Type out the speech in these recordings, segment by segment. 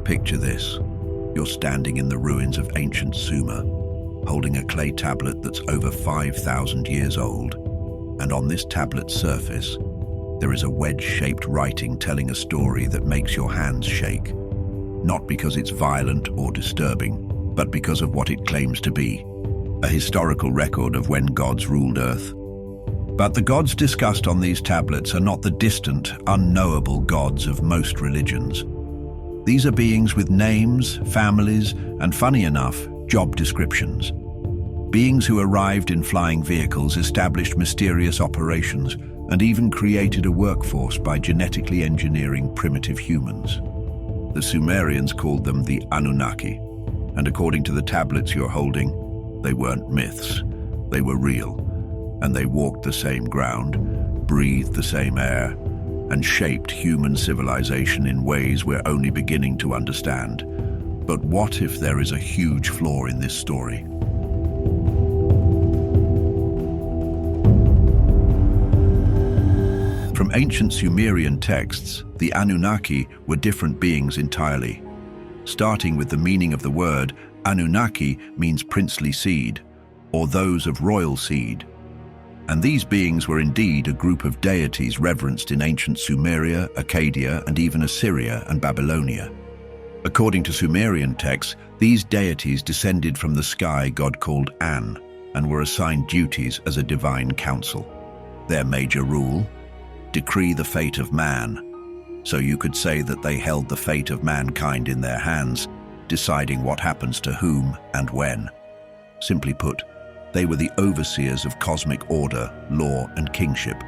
Picture this. You're standing in the ruins of ancient Sumer, holding a clay tablet that's over 5,000 years old. And on this tablet's surface, there is a wedge-shaped writing telling a story that makes your hands shake. Not because it's violent or disturbing, but because of what it claims to be, a historical record of when gods ruled Earth. But the gods discussed on these tablets are not the distant, unknowable gods of most religions. These are beings with names, families, and funny enough, job descriptions. Beings who arrived in flying vehicles, established mysterious operations, and even created a workforce by genetically engineering primitive humans. The Sumerians called them the Anunnaki, and according to the tablets you're holding, they weren't myths. They were real, and they walked the same ground, breathed the same air, and shaped human civilization in ways we're only beginning to understand. But what if there is a huge flaw in this story? From ancient Sumerian texts, the Anunnaki were different beings entirely. Starting with the meaning of the word, Annunaki means princely seed, or those of royal seed. And these beings were indeed a group of deities reverenced in ancient Sumeria, Akkadia, and even Assyria and Babylonia. According to Sumerian texts, these deities descended from the sky god called An, and were assigned duties as a divine council. Their major rule? Decree the fate of man. So you could say that they held the fate of mankind in their hands, deciding what happens to whom and when. Simply put, they were the overseers of cosmic order, law, and kingship.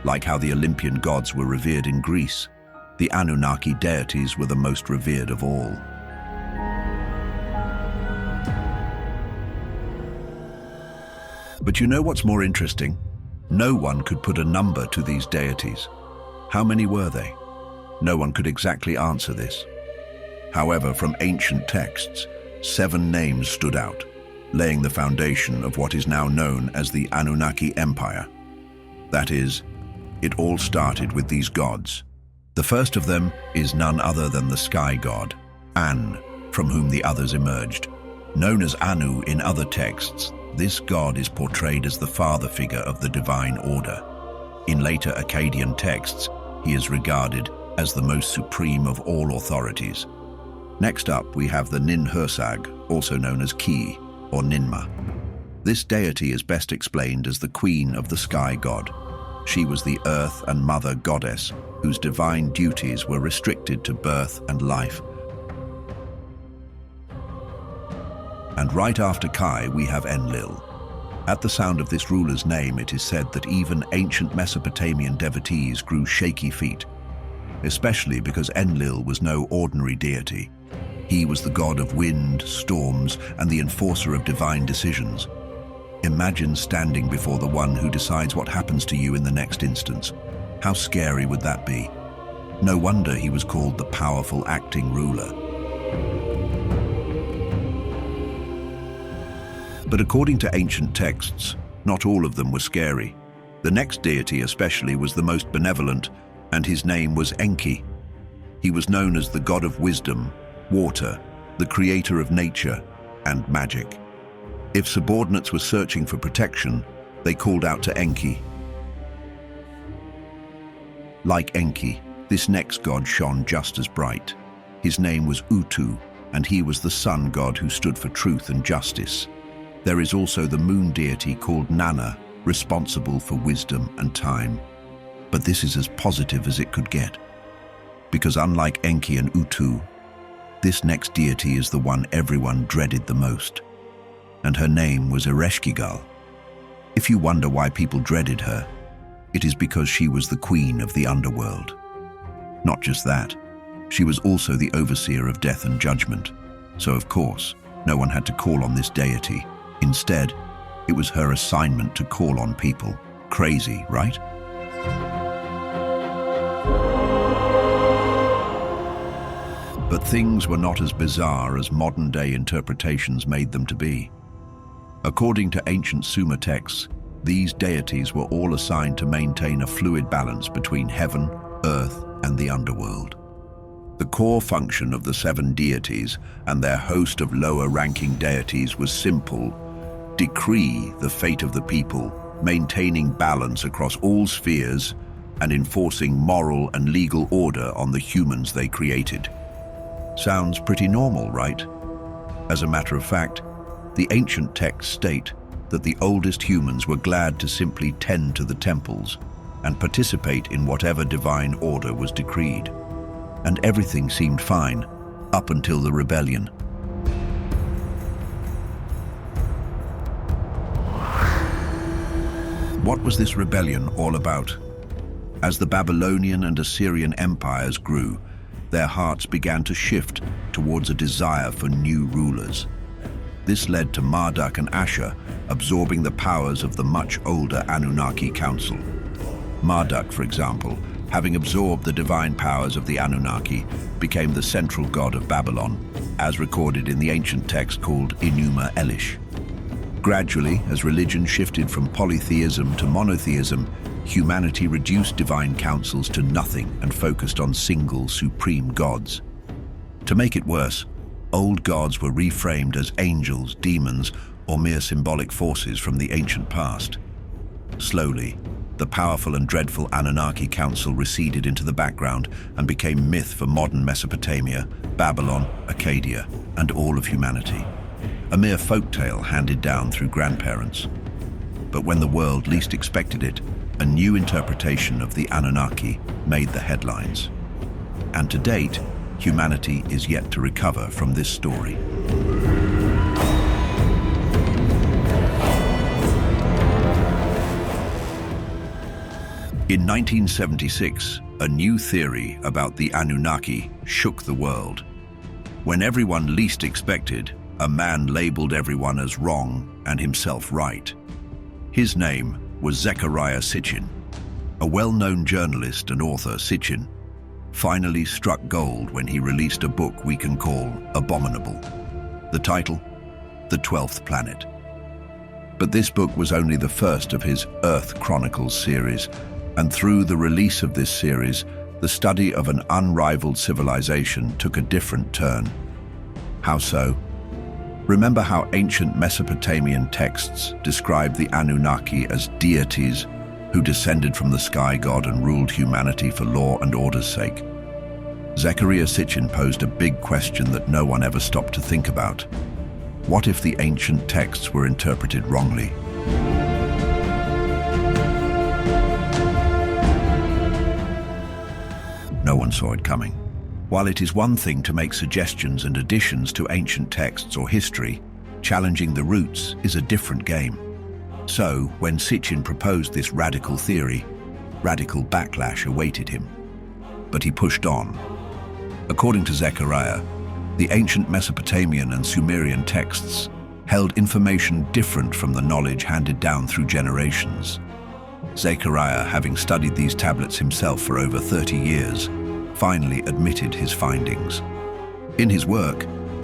Like how the Olympian gods were revered in Greece, the Anunnaki deities were the most revered of all. But you know what's more interesting? No one could put a number to these deities. How many were they? No one could exactly answer this. However, from ancient texts, 7 names stood out, laying the foundation of what is now known as the Anunnaki Empire. That is, it all started with these gods. The first of them is none other than the sky god, An, from whom the others emerged. Known as Anu in other texts, this god is portrayed as the father figure of the divine order. In later Akkadian texts, he is regarded as the most supreme of all authorities. Next up, we have the Nin-Hursag, also known as Ki, or Ninmah. This deity is best explained as the queen of the sky god. She was the earth and mother goddess, whose divine duties were restricted to birth and life. And right after Kai, we have Enlil. At the sound of this ruler's name, it is said that even ancient Mesopotamian devotees grew shaky feet, especially because Enlil was no ordinary deity. He was the god of wind, storms, and the enforcer of divine decisions. Imagine standing before the one who decides what happens to you in the next instance. How scary would that be? No wonder he was called the powerful acting ruler. But according to ancient texts, not all of them were scary. The next deity especially was the most benevolent, and his name was Enki. He was known as the god of wisdom, water, the creator of nature, and magic. If subordinates were searching for protection, they called out to Enki. Like Enki, this next god shone just as bright. His name was Utu, and he was the sun god who stood for truth and justice. There is also the moon deity called Nana, responsible for wisdom and time. But this is as positive as it could get. Because unlike Enki and Utu, this next deity is the one everyone dreaded the most. And her name was Ereshkigal. If you wonder why people dreaded her, it is because she was the queen of the underworld. Not just that, she was also the overseer of death and judgment. So of course, no one had to call on this deity. Instead, it was her assignment to call on people. Crazy, right? But things were not as bizarre as modern-day interpretations made them to be. According to ancient Sumer texts, these deities were all assigned to maintain a fluid balance between heaven, earth, and the underworld. The core function of the seven deities and their host of lower-ranking deities was simple: decree the fate of the people, maintaining balance across all spheres and enforcing moral and legal order on the humans they created. Sounds pretty normal, right? As a matter of fact, the ancient texts state that the oldest humans were glad to simply tend to the temples and participate in whatever divine order was decreed. And everything seemed fine, up until the rebellion. What was this rebellion all about? As the Babylonian and Assyrian empires grew, their hearts began to shift towards a desire for new rulers. This led to Marduk and Asher absorbing the powers of the much older Anunnaki Council. Marduk, for example, having absorbed the divine powers of the Anunnaki, became the central god of Babylon, as recorded in the ancient text called Enuma Elish. Gradually, as religion shifted from polytheism to monotheism, humanity reduced divine councils to nothing and focused on single, supreme gods. To make it worse, old gods were reframed as angels, demons, or mere symbolic forces from the ancient past. Slowly, the powerful and dreadful Anunnaki Council receded into the background and became myth for modern Mesopotamia, Babylon, Acadia, and all of humanity. A mere folktale handed down through grandparents. But when the world least expected it, a new interpretation of the Anunnaki made the headlines. And to date, humanity is yet to recover from this story. In 1976, a new theory about the Anunnaki shook the world. When everyone least expected, a man labeled everyone as wrong and himself right. His name was Zecharia Sitchin. A well-known journalist and author, Sitchin finally struck gold when he released a book we can call abominable. The title? The 12th Planet. But this book was only the first of his Earth Chronicles series, and through the release of this series, the study of an unrivaled civilization took a different turn. How so? Remember how ancient Mesopotamian texts described the Anunnaki as deities who descended from the sky god and ruled humanity for law and order's sake? Zecharia Sitchin posed a big question that no one ever stopped to think about. What if the ancient texts were interpreted wrongly? No one saw it coming. While it is one thing to make suggestions and additions to ancient texts or history, challenging the roots is a different game. So, when Sitchin proposed this radical theory, radical backlash awaited him. But he pushed on. According to Zecharia, the ancient Mesopotamian and Sumerian texts held information different from the knowledge handed down through generations. Zecharia, having studied these tablets himself for over 30 years, finally admitted his findings. In his work,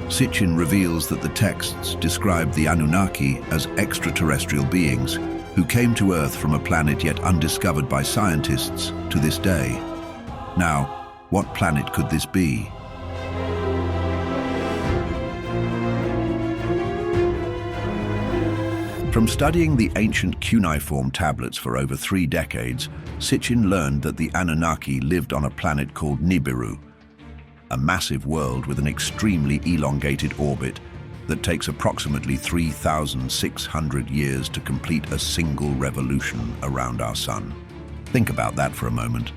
Sitchin reveals that the texts describe the Anunnaki as extraterrestrial beings who came to Earth from a planet yet undiscovered by scientists to this day. Now, what planet could this be? From studying the ancient cuneiform tablets for over 3 decades, Sitchin learned that the Anunnaki lived on a planet called Nibiru, a massive world with an extremely elongated orbit that takes approximately 3,600 years to complete a single revolution around our sun. Think about that for a moment.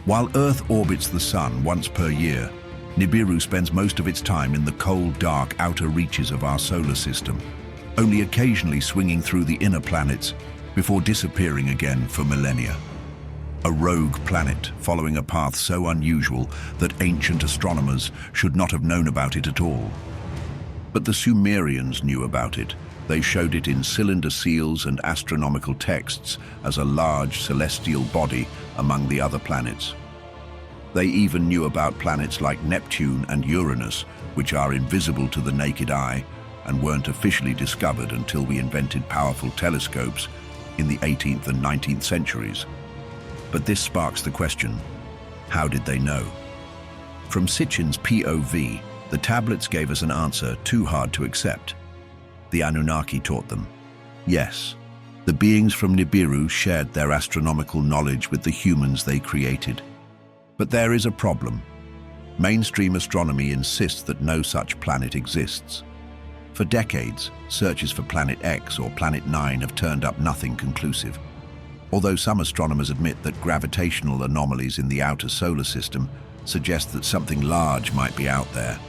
While Earth orbits the sun once per year, Nibiru spends most of its time in the cold, dark outer reaches of our solar system, only occasionally swinging through the inner planets before disappearing again for millennia. A rogue planet following a path so unusual that ancient astronomers should not have known about it at all. But the Sumerians knew about it. They showed it in cylinder seals and astronomical texts as a large celestial body among the other planets. They even knew about planets like Neptune and Uranus, which are invisible to the naked eye and weren't officially discovered until we invented powerful telescopes in the 18th and 19th centuries. But this sparks the question, how did they know? From Sitchin's POV, the tablets gave us an answer too hard to accept. The Anunnaki taught them. Yes, the beings from Nibiru shared their astronomical knowledge with the humans they created. But there is a problem. Mainstream astronomy insists that no such planet exists. For decades, searches for Planet X or Planet 9 have turned up nothing conclusive. Although some astronomers admit that gravitational anomalies in the outer solar system suggest that something large might be out there,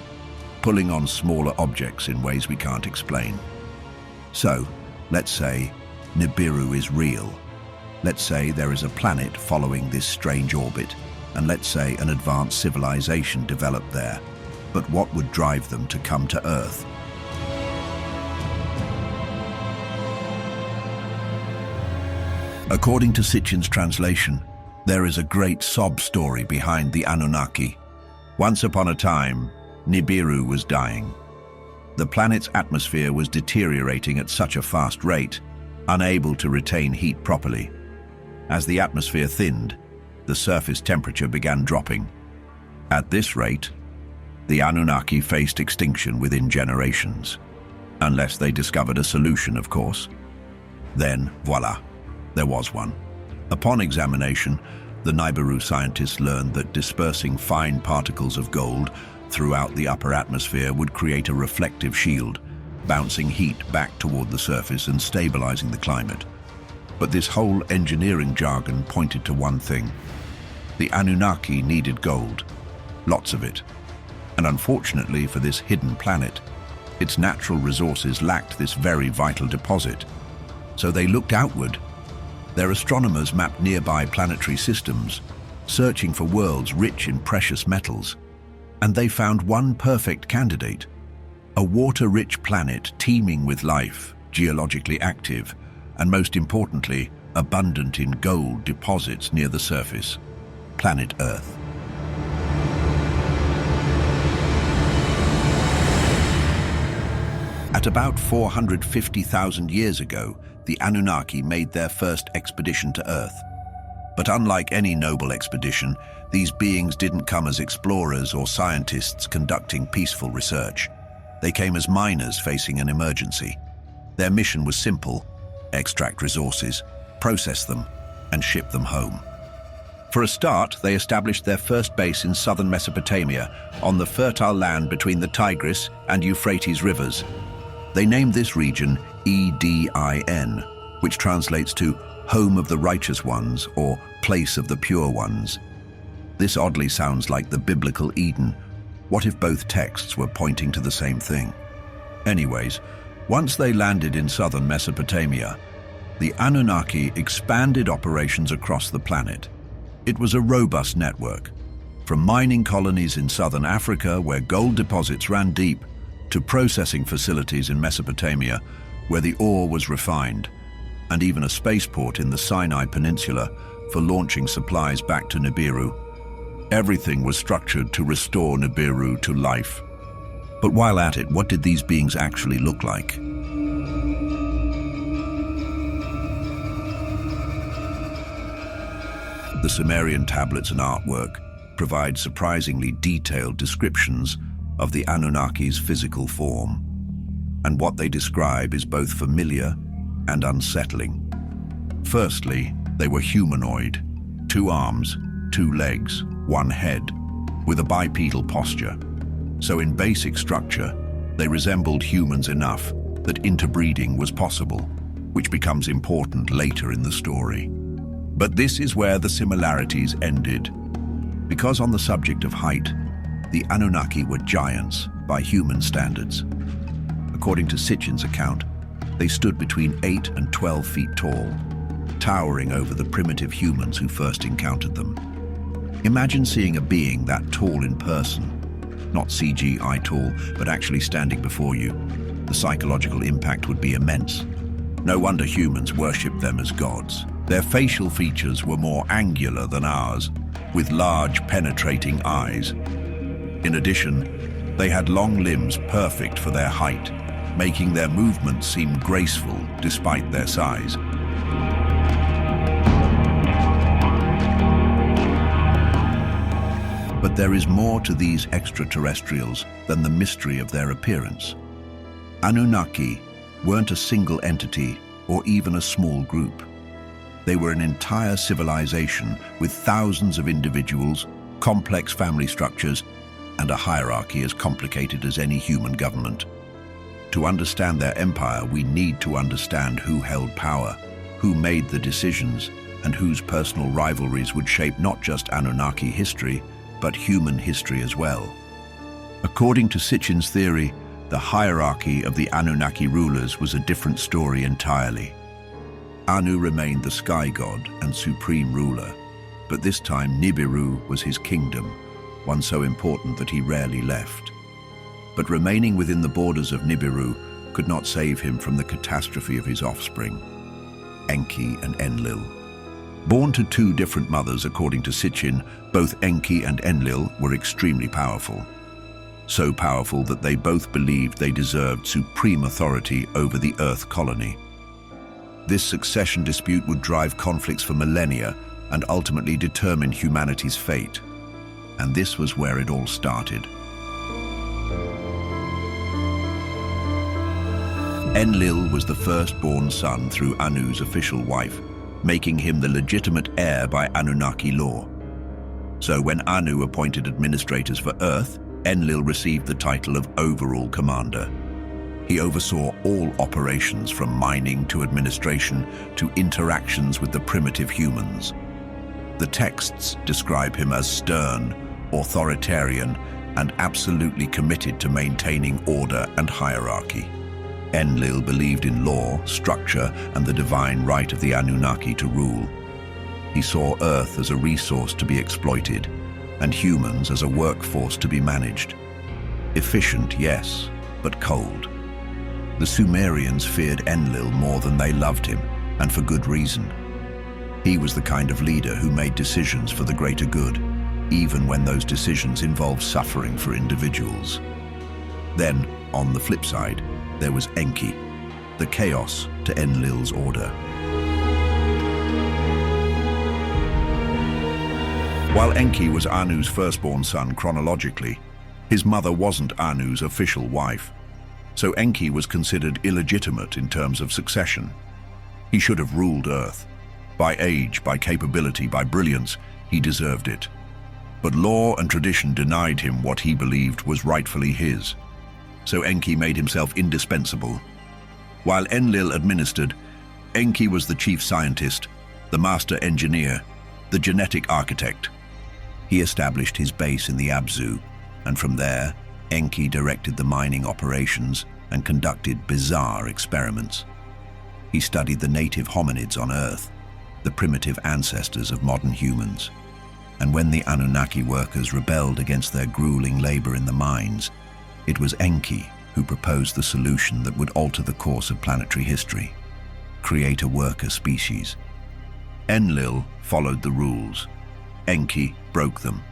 pulling on smaller objects in ways we can't explain. So, let's say Nibiru is real. Let's say there is a planet following this strange orbit, and let's say an advanced civilization developed there. But what would drive them to come to Earth? According to Sitchin's translation, there is a great sob story behind the Anunnaki. Once upon a time, Nibiru was dying. The planet's atmosphere was deteriorating at such a fast rate, unable to retain heat properly. As the atmosphere thinned, the surface temperature began dropping. At this rate, the Anunnaki faced extinction within generations. Unless they discovered a solution, of course. Then, voila, there was one. Upon examination, the Nibiru scientists learned that dispersing fine particles of gold throughout the upper atmosphere would create a reflective shield, bouncing heat back toward the surface and stabilizing the climate. But this whole engineering jargon pointed to one thing. The Anunnaki needed gold, lots of it. And unfortunately for this hidden planet, its natural resources lacked this very vital deposit. So they looked outward. Their astronomers mapped nearby planetary systems, searching for worlds rich in precious metals. And they found one perfect candidate, a water-rich planet teeming with life, geologically active, and most importantly, abundant in gold deposits near the surface, planet Earth. At about 450,000 years ago, the Anunnaki made their first expedition to Earth. But unlike any noble expedition, these beings didn't come as explorers or scientists conducting peaceful research. They came as miners facing an emergency. Their mission was simple: extract resources, process them, and ship them home. For a start, they established their first base in southern Mesopotamia, on the fertile land between the Tigris and Euphrates rivers. They named this region Edin, which translates to Home of the Righteous Ones or Place of the Pure Ones. This oddly sounds like the biblical Eden. What if both texts were pointing to the same thing? Anyways, once they landed in southern Mesopotamia, the Anunnaki expanded operations across the planet. It was a robust network, from mining colonies in southern Africa where gold deposits ran deep, to processing facilities in Mesopotamia where the ore was refined, and even a spaceport in the Sinai Peninsula for launching supplies back to Nibiru. Everything was structured to restore Nibiru to life. But while at it, what did these beings actually look like? The Sumerian tablets and artwork provide surprisingly detailed descriptions of the Anunnaki's physical form. And what they describe is both familiar and unsettling. Firstly, they were humanoid: 2 arms, 2 legs, 1 head, with a bipedal posture. So in basic structure, they resembled humans enough that interbreeding was possible, which becomes important later in the story. But this is where the similarities ended. Because on the subject of height, the Anunnaki were giants by human standards. According to Sitchin's account, they stood between 8 and 12 feet tall, towering over the primitive humans who first encountered them. Imagine seeing a being that tall in person, not CGI tall, but actually standing before you. The psychological impact would be immense. No wonder humans worshipped them as gods. Their facial features were more angular than ours, with large, penetrating eyes. In addition, they had long limbs perfect for their height, making their movements seem graceful despite their size. But But there is more to these extraterrestrials than the mystery of their appearance. Anunnaki weren't a single entity or even a small group. They were an entire civilization with thousands of individuals, complex family structures, and a hierarchy as complicated as any human government. To understand their empire, we need to understand who held power, who made the decisions, and whose personal rivalries would shape not just Anunnaki history, but human history as well. According to Sitchin's theory, the hierarchy of the Anunnaki rulers was a different story entirely. Anu remained the sky god and supreme ruler, but this time Nibiru was his kingdom, one so important that he rarely left. But remaining within the borders of Nibiru could not save him from the catastrophe of his offspring, Enki and Enlil. Born to two different mothers according to Sitchin, both Enki and Enlil were extremely powerful. So powerful that they both believed they deserved supreme authority over the Earth colony. This succession dispute would drive conflicts for millennia and ultimately determine humanity's fate. And this was where it all started. Enlil was the firstborn son through Anu's official wife, making him the legitimate heir by Anunnaki law. So when Anu appointed administrators for Earth, Enlil received the title of overall commander. He oversaw all operations from mining to administration to interactions with the primitive humans. The texts describe him as stern, authoritarian, and absolutely committed to maintaining order and hierarchy. Enlil believed in law, structure, and the divine right of the Anunnaki to rule. He saw Earth as a resource to be exploited, and humans as a workforce to be managed. Efficient, yes, but cold. The Sumerians feared Enlil more than they loved him, and for good reason. He was the kind of leader who made decisions for the greater good, even when those decisions involved suffering for individuals. Then, on the flip side, there was Enki, the chaos to Enlil's order. While Enki was Anu's firstborn son chronologically, his mother wasn't Anu's official wife, so Enki was considered illegitimate in terms of succession. He should have ruled Earth. By age, by capability, by brilliance, he deserved it. But law and tradition denied him what he believed was rightfully his. So Enki made himself indispensable. While Enlil administered, Enki was the chief scientist, the master engineer, the genetic architect. He established his base in the Abzu, and from there, Enki directed the mining operations and conducted bizarre experiments. He studied the native hominids on Earth, the primitive ancestors of modern humans. And when the Anunnaki workers rebelled against their grueling labor in the mines, it was Enki who proposed the solution that would alter the course of planetary history, create a worker species. Enlil followed the rules. Enki broke them.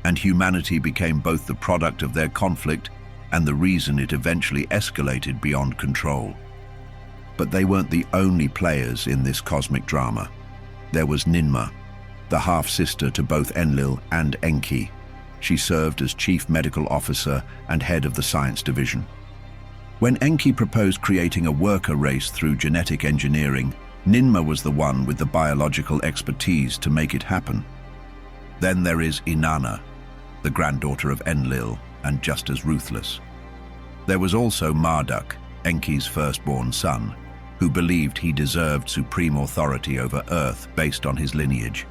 And humanity became both the product of their conflict and the reason it eventually escalated beyond control. But they weren't the only players in this cosmic drama. There was Ninmah, the half-sister to both Enlil and Enki. She served as chief medical officer and head of the science division. When Enki proposed creating a worker race through genetic engineering, Ninmah was the one with the biological expertise to make it happen. Then there is Inanna, the granddaughter of Enlil, and just as ruthless. There was also Marduk, Enki's firstborn son, who believed he deserved supreme authority over Earth based on his lineage.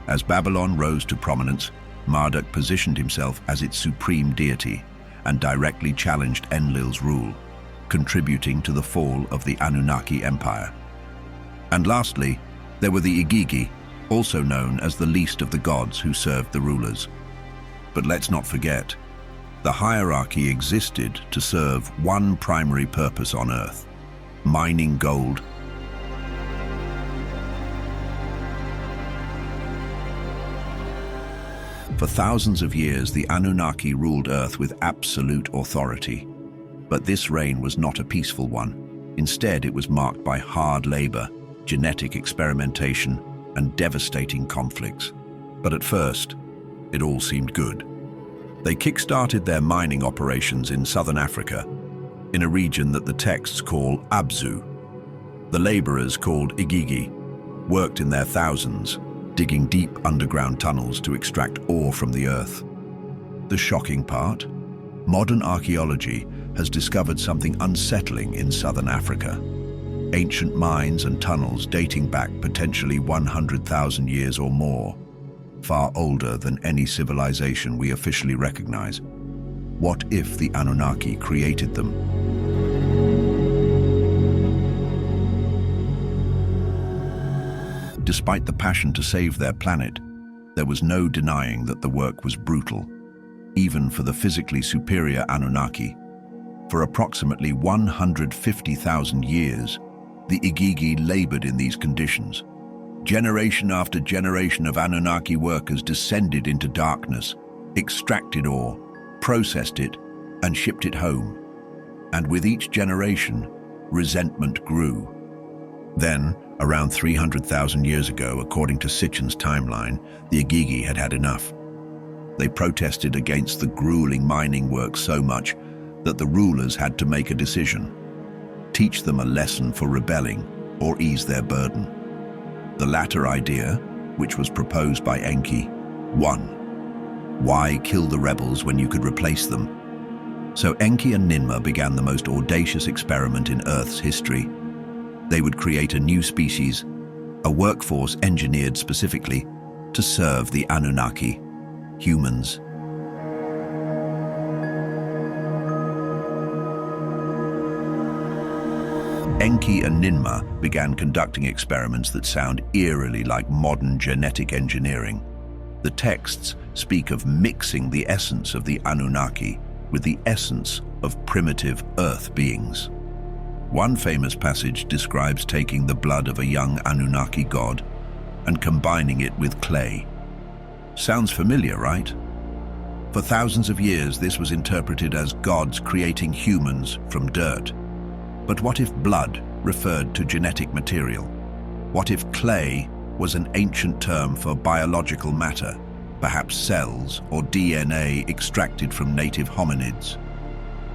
As Babylon rose to prominence, Marduk positioned himself as its supreme deity and directly challenged Enlil's rule, contributing to the fall of the Anunnaki Empire. And lastly, there were the Igigi, also known as the least of the gods who served the rulers. But let's not forget, the hierarchy existed to serve one primary purpose on Earth: mining gold. For thousands of years, the Anunnaki ruled Earth with absolute authority. But this reign was not a peaceful one. Instead, it was marked by hard labor, genetic experimentation, and devastating conflicts. But at first, It all seemed good. They kick-started their mining operations in southern Africa, in a region that the texts call Abzu. The laborers, called Igigi, worked in their thousands, digging deep underground tunnels to extract ore from the earth. The shocking part? Modern archaeology has discovered something unsettling in southern Africa. Ancient mines and tunnels dating back potentially 100,000 years or more, far older than any civilization we officially recognize. What if the Anunnaki created them? Despite the passion to save their planet, there was no denying that the work was brutal, even for the physically superior Anunnaki. For approximately 150,000 years, the Igigi labored in these conditions. Generation after generation of Anunnaki workers descended into darkness, extracted ore, processed it, and shipped it home. And with each generation, resentment grew. Then, around 300,000 years ago, according to Sitchin's timeline, the Igigi had had enough. They protested against the grueling mining work so much that the rulers had to make a decision: teach them a lesson for rebelling or ease their burden. The latter idea, which was proposed by Enki, won. Why kill the rebels when you could replace them? So Enki and Ninmah began the most audacious experiment in Earth's history. They would create a new species, a workforce engineered specifically to serve the Anunnaki, humans. Enki and Ninmah began conducting experiments that sound eerily like modern genetic engineering. The texts speak of mixing the essence of the Anunnaki with the essence of primitive Earth beings. One famous passage describes taking the blood of a young Anunnaki god and combining it with clay. Sounds familiar, right? For thousands of years, this was interpreted as gods creating humans from dirt. But what if blood referred to genetic material? What if clay was an ancient term for biological matter, perhaps cells or DNA extracted from native hominids?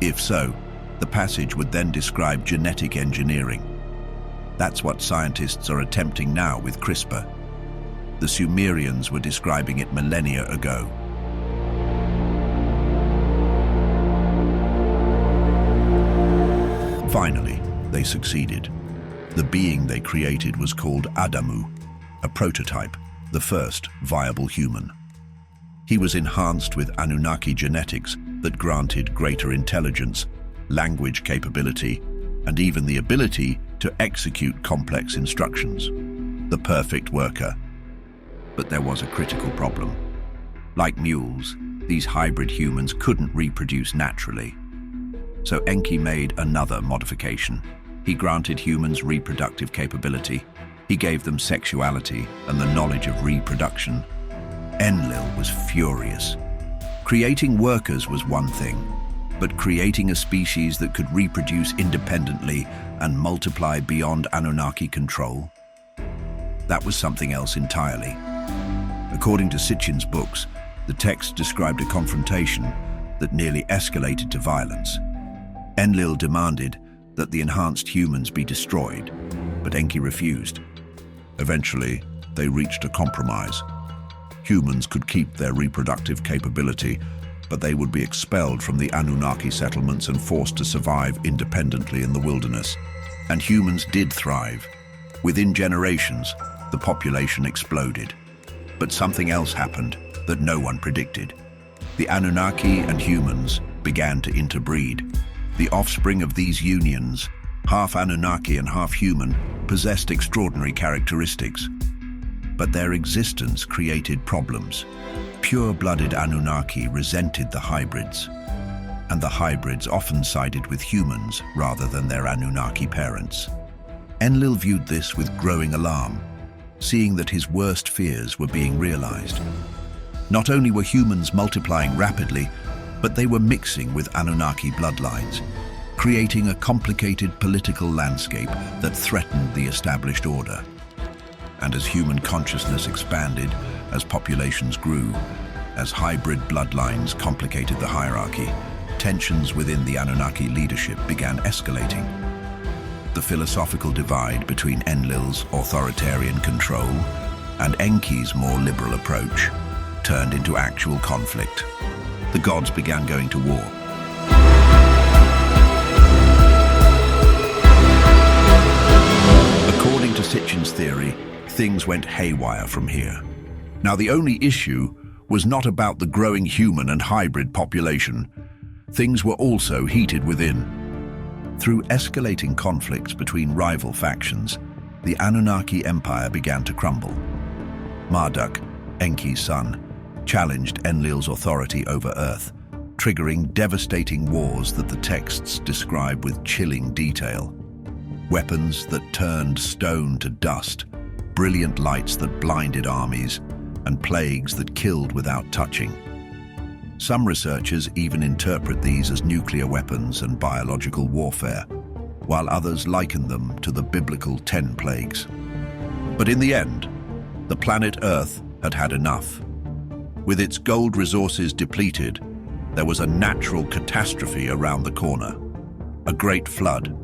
If so, the passage would then describe genetic engineering. That's what scientists are attempting now with CRISPR. The Sumerians were describing it millennia ago. Finally, they succeeded. The being they created was called Adamu, a prototype, the first viable human. He was enhanced with Anunnaki genetics that granted greater intelligence, language capability, and even the ability to execute complex instructions. The perfect worker. But there was a critical problem. Like mules, these hybrid humans couldn't reproduce naturally. So Enki made another modification. He granted humans reproductive capability. He gave them sexuality and the knowledge of reproduction. Enlil was furious. Creating workers was one thing, but creating a species that could reproduce independently and multiply beyond Anunnaki control, that was something else entirely. According to Sitchin's books, the text described a confrontation that nearly escalated to violence. Enlil demanded that the enhanced humans be destroyed, but Enki refused. Eventually, they reached a compromise. Humans could keep their reproductive capability, but they would be expelled from the Anunnaki settlements and forced to survive independently in the wilderness. And humans did thrive. Within generations, the population exploded. But something else happened that no one predicted. The Anunnaki and humans began to interbreed. The offspring of these unions, half Anunnaki and half human, possessed extraordinary characteristics. But their existence created problems. Pure-blooded Anunnaki resented the hybrids, and the hybrids often sided with humans rather than their Anunnaki parents. Enlil viewed this with growing alarm, seeing that his worst fears were being realized. Not only were humans multiplying rapidly, but they were mixing with Anunnaki bloodlines, creating a complicated political landscape that threatened the established order. And as human consciousness expanded, as populations grew, As hybrid bloodlines complicated the hierarchy, tensions within the Anunnaki leadership began escalating. The philosophical divide between Enlil's authoritarian control and Enki's more liberal approach turned into actual conflict. The gods began going to war. According to Sitchin's theory, things went haywire from here. Now, the only issue was not about the growing human and hybrid population. Things were also heated within. Through escalating conflicts between rival factions, the Anunnaki Empire began to crumble. Marduk, Enki's son, challenged Enlil's authority over Earth, triggering devastating wars that the texts describe with chilling detail. Weapons that turned stone to dust, brilliant lights that blinded armies, and plagues that killed without touching. Some researchers even interpret these as nuclear weapons and biological warfare, while others liken them to the biblical 10 plagues. But in the end, the planet Earth had had enough. With its gold resources depleted, there was a natural catastrophe around the corner, a great flood.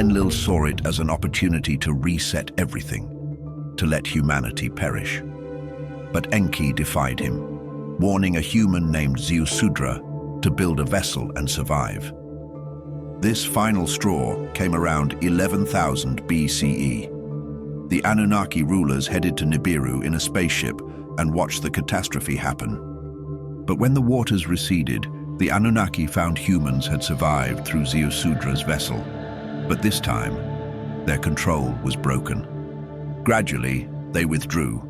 Enlil saw it as an opportunity to reset everything, to let humanity perish. But Enki defied him, warning a human named Ziusudra to build a vessel and survive. This final straw came around 11,000 BCE. The Anunnaki rulers headed to Nibiru in a spaceship and watched the catastrophe happen. But when the waters receded, the Anunnaki found humans had survived through Ziusudra's vessel. But this time, their control was broken. Gradually, they withdrew,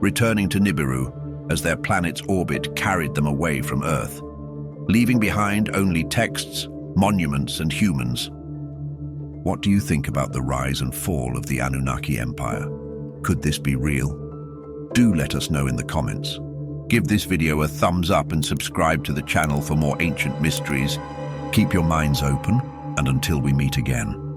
returning to Nibiru as their planet's orbit carried them away from Earth, leaving behind only texts, monuments, and humans. What do you think about the rise and fall of the Anunnaki Empire? Could this be real? Do let us know in the comments. Give this video a thumbs up and subscribe to the channel for more ancient mysteries. Keep your minds open, and until we meet again.